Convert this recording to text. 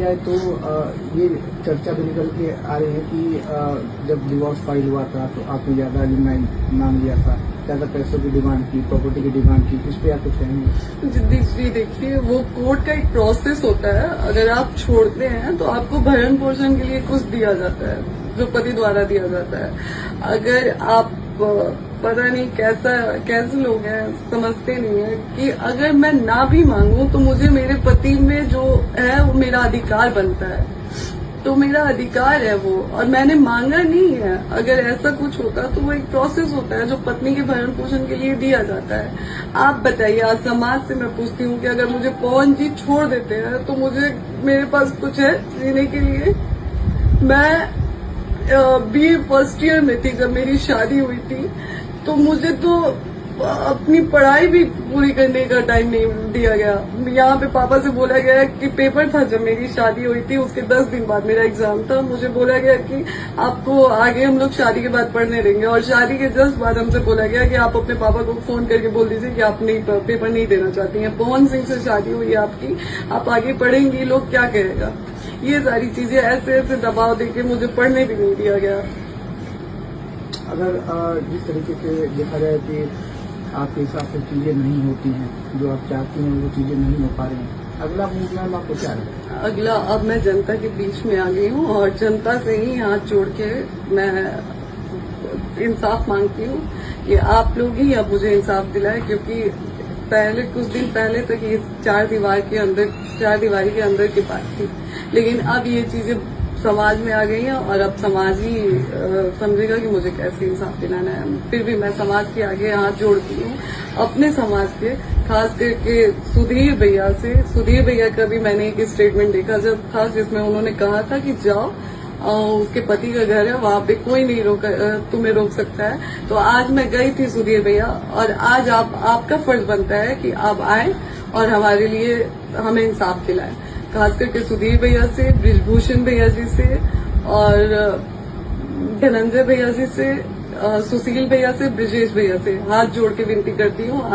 जाए तो ये चर्चा भी निकल के आ रही है कि जब डिवोर्स फाइल हुआ था तो आपने ज्यादा अलिमेंट मांग लिया था, ज्यादा पैसों की डिमांड की, प्रॉपर्टी की डिमांड की, इस पे आप कुछ कहेंगे? जी देखिए, वो कोर्ट का एक प्रोसेस होता है। अगर आप छोड़ते हैं तो आपको भरण पोषण के लिए कुछ दिया जाता है, जो पति द्वारा दिया जाता है। अगर आप पता नहीं कैसे लोग हैं, समझते नहीं है कि अगर मैं ना भी मांगू तो मुझे मेरे पति में जो है वो मेरा अधिकार बनता है, तो मेरा अधिकार है वो, और मैंने मांगा नहीं है। अगर ऐसा कुछ होता तो वो एक प्रोसेस होता है जो पत्नी के भरण पोषण के लिए दिया जाता है। आप बताइए, आज समाज से मैं पूछती हूँ कि अगर मुझे पवन जी छोड़ देते हैं तो मुझे मेरे पास कुछ है जीने के लिए? मैं बीए फर्स्ट ईयर में थी जब मेरी शादी हुई थी, तो मुझे तो अपनी पढ़ाई भी पूरी करने का टाइम नहीं दिया गया। यहाँ पे पापा से बोला गया कि पेपर था जब मेरी शादी हुई थी, उसके 10 दिन बाद मेरा एग्जाम था। मुझे बोला गया कि आपको आगे हम लोग शादी के बाद पढ़ने देंगे, और शादी के जस्ट बाद हमसे बोला गया कि आप अपने पापा को फोन करके बोल दीजिए कि आप नहीं पेपर नहीं देना चाहती हैं, पवन सिंह से शादी हुई है आपकी, आप आगे पढ़ेंगी, लोग क्या कहेगा। ये सारी चीजें ऐसे दबाव देके मुझे पढ़ने भी नहीं दिया गया। अगर जिस तरीके से देखा जाए कि आपके हिसाब से चीजें नहीं होती हैं, जो आप चाहती हैं वो चीजें नहीं हो पा रही हैं, अगला मूवमेंट आपको क्या है? अगला, अब मैं जनता के बीच में आ गई हूँ और जनता से ही हाथ जोड़ के मैं इंसाफ मांगती हूँ कि आप लोग ही अब मुझे इंसाफ दिलाए, क्योंकि पहले कुछ दिन पहले तक ये चार दीवारी के अंदर की बात थी, लेकिन अब ये चीजें समाज में आ गई हैं और अब समाज ही समझेगा कि मुझे कैसे इंसाफ दिलाना है। फिर भी मैं समाज के आगे हाथ जोड़ती हूँ, अपने समाज के, खास करके सुधीर भैया का भी मैंने एक स्टेटमेंट देखा जब था, जिसमें उन्होंने कहा था कि जाओ, उसके पति का घर है, वहां पे कोई नहीं तुम्हें रोक सकता है। तो आज मैं गई थी सुधीर भैया, और आज आपका फर्ज बनता है कि आप आए और हमारे लिए हमें इंसाफ दिलाएं, खास करके सुधीर भैया से, ब्रिजभूषण भैया जी से, और धनंजय भैया जी से, सुशील भैया से, ब्रिजेश भैया से हाथ जोड़ के विनती करती हूँ।